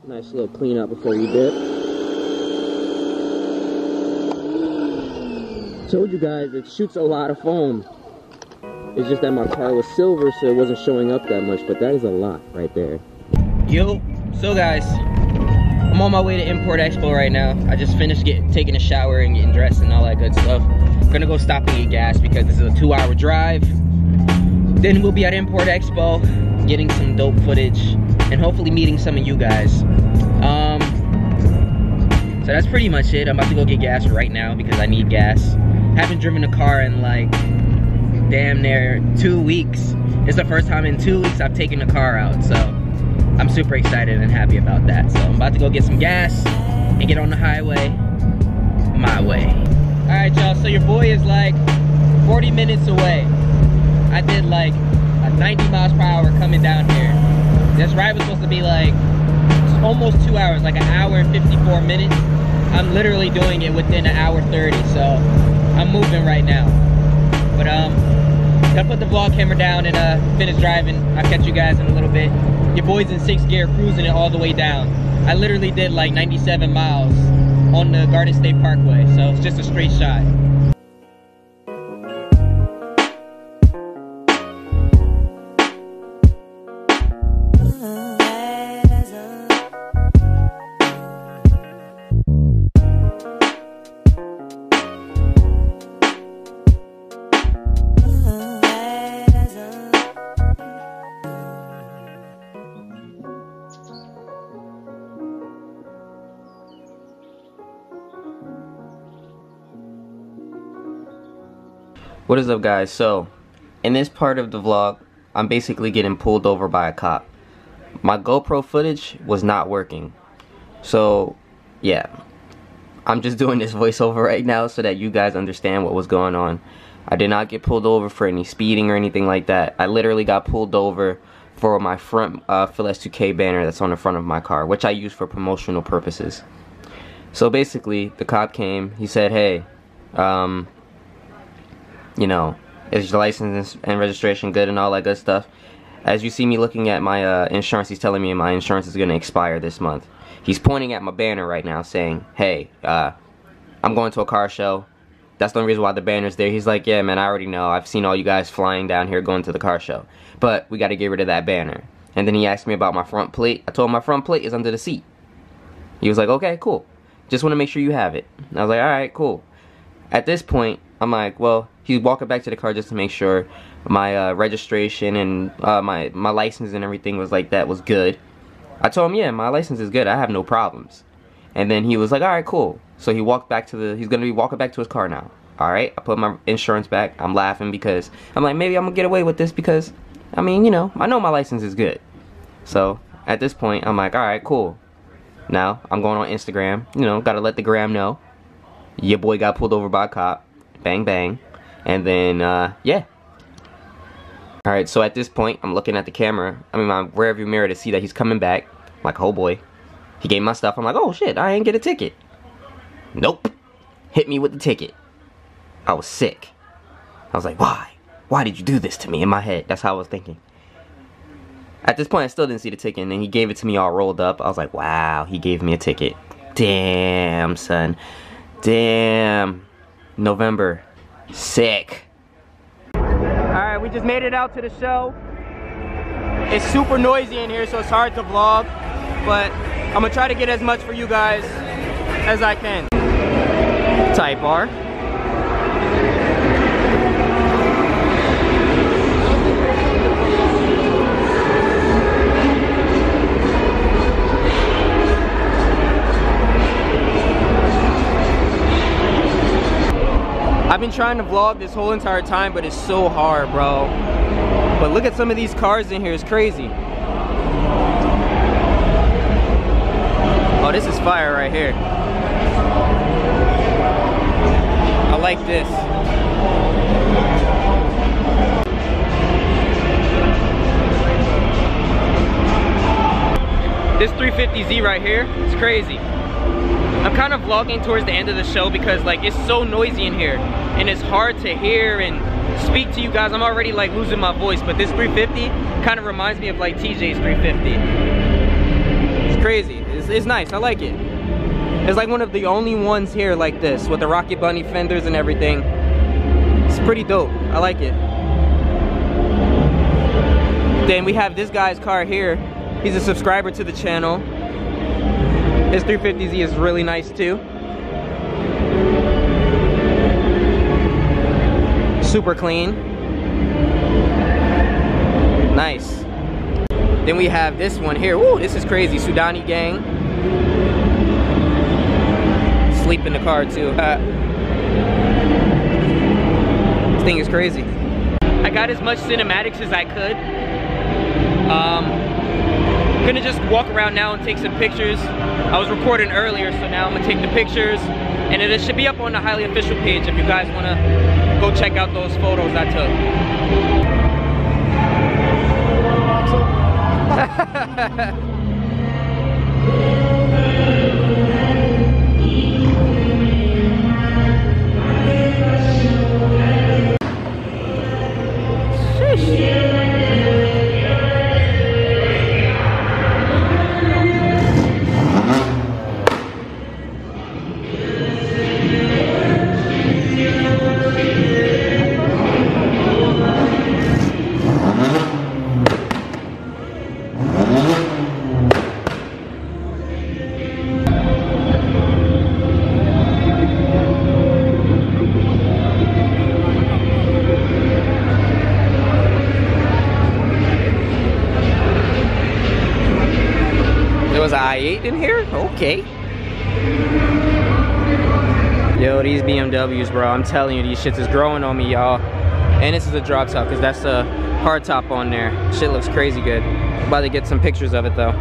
Nice little clean up before we dip. Told you guys, it shoots a lot of foam. It's just that my car was silver, so it wasn't showing up that much, but that is a lot right there. Yo, so guys, I'm on my way to Import Expo right now. I just finished taking a shower and getting dressed and all that good stuff. I'm gonna go stop and get gas because this is a 2-hour drive. Then we'll be at Import Expo, getting some dope footage, and hopefully meeting some of you guys. So that's pretty much it. I'm about to go get gas right now because I need gas. Haven't driven a car in like damn near 2 weeks. It's the first time in 2 weeks I've taken a car out, so I'm super excited and happy about that. So I'm about to go get some gas and get on the highway my way. All right, y'all, so your boy is like 40 minutes away. I did like 90 miles per hour coming down here. This ride was supposed to be like almost 2 hours, like 1 hour and 54 minutes. I'm literally doing it within 1 hour 30, so I'm moving right now. But gonna put the vlog camera down and finish driving. I'll catch you guys in a little bit. Your boy's in 6th gear, cruising it all the way down. I literally did like 97 miles on the Garden State Parkway, so it's just a straight shot. What is up, guys? So in this part of the vlog, I'm basically getting pulled over by a cop. My GoPro footage was not working, so yeah, I'm just doing this voiceover right now so that you guys understand what was going on. I did not get pulled over for any speeding or anything like that. I literally got pulled over for my front Phil S2K banner that's on the front of my car, which I use for promotional purposes. So basically, the cop came. He said, hey, you know, is your license and registration good and all that good stuff? As you see me looking at my insurance, he's telling me my insurance is going to expire this month. He's pointing at my banner right now saying, hey, I'm going to a car show. That's the only reason why the banner's there. He's like, yeah, man, I already know. I've seen all you guys flying down here going to the car show. But we got to get rid of that banner. And then he asked me about my front plate. I told him my front plate is under the seat. He was like, okay, cool. Just want to make sure you have it. And I was like, all right, cool. At this point, I'm like, well, he was walking back to the car just to make sure my registration and my license and everything was like that was good. I told him, yeah, my license is good. I have no problems. And then he was like, all right, cool. So he walked back to he's going to be walking back to his car now. All right, I put my insurance back. I'm laughing because I'm like, maybe I'm going to get away with this because, I mean, you know my license is good. So at this point, I'm like, all right, cool. Now I'm going on Instagram. You know, got to let the gram know. Your boy got pulled over by a cop. Bang, bang. And then, yeah. Alright, so at this point, I'm looking at the camera. I mean, my rearview mirror to see that he's coming back. I'm like, oh boy. He gave me my stuff. I'm like, oh shit, I ain't get a ticket. Nope. Hit me with the ticket. I was sick. I was like, why? Why did you do this to me? In my head. That's how I was thinking. At this point, I still didn't see the ticket. And then he gave it to me all rolled up. I was like, wow, he gave me a ticket. Damn, son. Damn. November. Sick. Alright, we just made it out to the show. It's super noisy in here, so it's hard to vlog, but I'm gonna try to get as much for you guys as I can. Type R. I've been trying to vlog this whole entire time, but it's so hard, bro. But look at some of these cars in here, it's crazy. Oh, this is fire right here. I like this. This 350Z right here, it's crazy. I'm kind of vlogging towards the end of the show because like it's so noisy in here and it's hard to hear and speak to you guys. I'm already like losing my voice, but this 350 kind of reminds me of like TJ's 350. It's crazy. it's nice. I like it. It's like one of the only ones here like this with the Rocket Bunny fenders and everything. It's pretty dope. I like it. Then we have this guy's car here. He's a subscriber to the channel. His 350Z is really nice too. Super clean. Nice. Then we have this one here. Woo, this is crazy. Sudani gang. Sleep in the car too. This thing is crazy. I got as much cinematics as I could. Gonna just walk around now and take some pictures. I was recording earlier, so now I'm gonna take the pictures, and it should be up on the Highly Official page if you guys wanna go check out those photos I took. Was an i8 in here? Okay. Yo, these BMWs, bro. I'm telling you, these shits is growing on me, y'all. And this is a drop top, because that's a hard top on there. Shit looks crazy good. I'm about to get some pictures of it, though.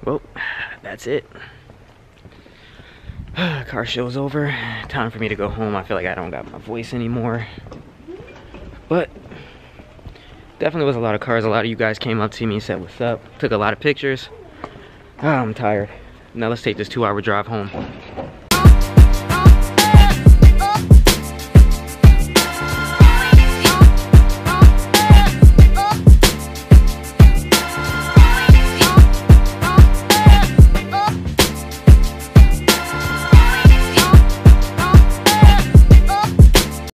Well, that's it. Car show's over. Time for me to go home. I feel like I don't got my voice anymore. But Definitely was a lot of cars. A lot of you guys came up to me and said what's up. Took a lot of pictures. I'm tired. Now let's take this 2-hour drive home.